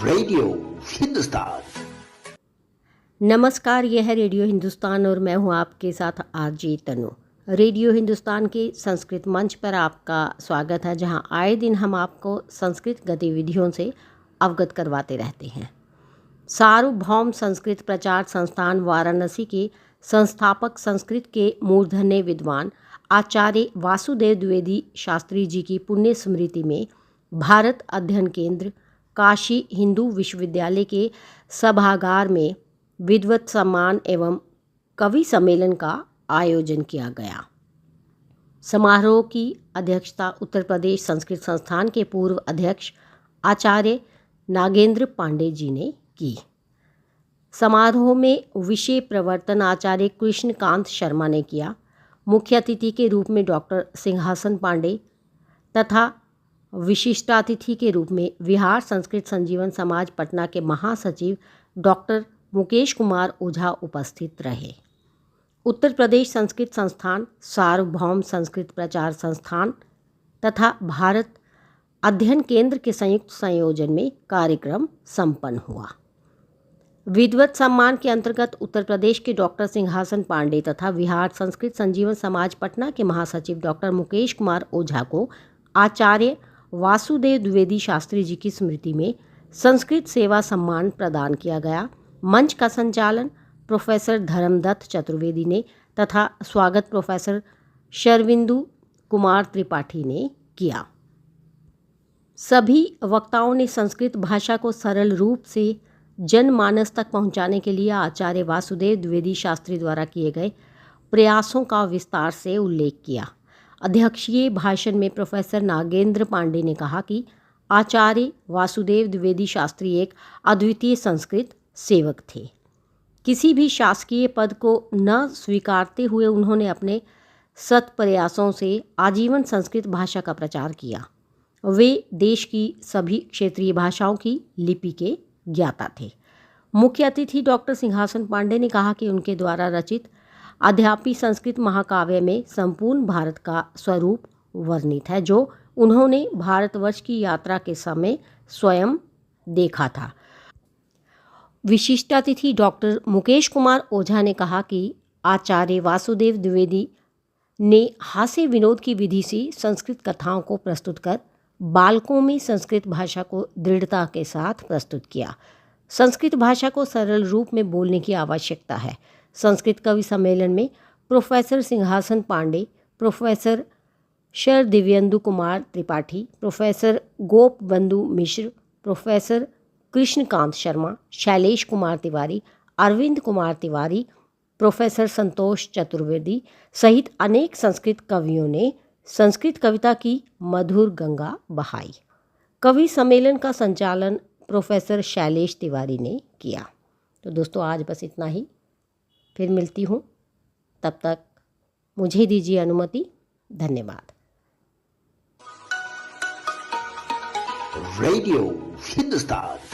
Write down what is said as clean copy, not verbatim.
Radio Hindustan. नमस्कार, यह है रेडियो हिंदुस्तान और मैं हूं आपके साथ आरजे तनु। रेडियो हिंदुस्तान के संस्कृत मंच पर आपका स्वागत है, जहां आए दिन हम आपको संस्कृत गतिविधियों से अवगत करवाते रहते हैं। सार्वभौम संस्कृत प्रचार संस्थान वाराणसी के संस्थापक संस्कृत के मूर्धन्य विद्वान आचार्य वासुदेव द्विवेदी शास्त्री जी की पुण्य स्मृति में भारत अध्ययन केंद्र काशी हिंदू विश्वविद्यालय के सभागार में विद्वत सम्मान एवं कवि सम्मेलन का आयोजन किया गया। समारोह की अध्यक्षता उत्तर प्रदेश संस्कृत संस्थान के पूर्व अध्यक्ष आचार्य नागेंद्र पांडे जी ने की। समारोह में विषय प्रवर्तन आचार्य कृष्णकांत शर्मा ने किया। मुख्य अतिथि के रूप में डॉक्टर सिंहासन पांडे तथा विशिष्टातिथि के रूप में विहार संस्कृत संजीवन समाज पटना के महासचिव डॉक्टर मुकेश कुमार ओझा उपस्थित रहे। उत्तर प्रदेश संस्कृत संस्थान, सार्वभौम संस्कृत प्रचार संस्थान तथा भारत अध्ययन केंद्र के संयुक्त संयोजन में कार्यक्रम संपन्न हुआ। विद्वत सम्मान के अंतर्गत उत्तर प्रदेश के डॉक्टर सिंहासन पांडे तथा विहार संस्कृत संजीवन समाज पटना के महासचिव डॉक्टर मुकेश कुमार ओझा को आचार्य वासुदेव द्विवेदी शास्त्री जी की स्मृति में संस्कृत सेवा सम्मान प्रदान किया गया। मंच का संचालन प्रोफेसर धर्मदत्त चतुर्वेदी ने तथा स्वागत प्रोफेसर शर्विंदु कुमार त्रिपाठी ने किया। सभी वक्ताओं ने संस्कृत भाषा को सरल रूप से जनमानस तक पहुंचाने के लिए आचार्य वासुदेव द्विवेदी शास्त्री द्वारा किए गए प्रयासों का विस्तार से उल्लेख किया। अध्यक्षीय भाषण में प्रोफेसर नागेंद्र पांडे ने कहा कि आचार्य वासुदेव द्विवेदी शास्त्री एक अद्वितीय संस्कृत सेवक थे। किसी भी शासकीय पद को न स्वीकारते हुए उन्होंने अपने सत प्रयासों से आजीवन संस्कृत भाषा का प्रचार किया। वे देश की सभी क्षेत्रीय भाषाओं की लिपि के ज्ञाता थे। मुख्य अतिथि डॉक्टर सिंहासन पांडे ने कहा कि उनके द्वारा रचित अध्यापी संस्कृत महाकाव्य में संपूर्ण भारत का स्वरूप वर्णित है, जो उन्होंने भारतवर्ष की यात्रा के समय स्वयं देखा था। विशिष्टातिथि डॉक्टर मुकेश कुमार ओझा ने कहा कि आचार्य वासुदेव द्विवेदी ने हास्य विनोद की विधि से संस्कृत कथाओं को प्रस्तुत कर बालकों में संस्कृत भाषा को दृढ़ता के साथ प्रस्तुत किया। संस्कृत भाषा को सरल रूप में बोलने की आवश्यकता है। संस्कृत कवि सम्मेलन में प्रोफेसर सिंहासन पांडे, प्रोफेसर शरदिव्येंदु कुमार त्रिपाठी, प्रोफेसर गोप बंधु मिश्र, प्रोफेसर कृष्णकांत शर्मा, शैलेश कुमार तिवारी, अरविंद कुमार तिवारी, प्रोफेसर संतोष चतुर्वेदी सहित अनेक संस्कृत कवियों ने संस्कृत कविता की मधुर गंगा बहाई। कवि सम्मेलन का संचालन प्रोफेसर शैलेश तिवारी ने किया। तो दोस्तों, आज बस इतना ही। फिर मिलती हूँ, तब तक मुझे दीजिए अनुमति। धन्यवाद। रेडियो हिंदुस्तान।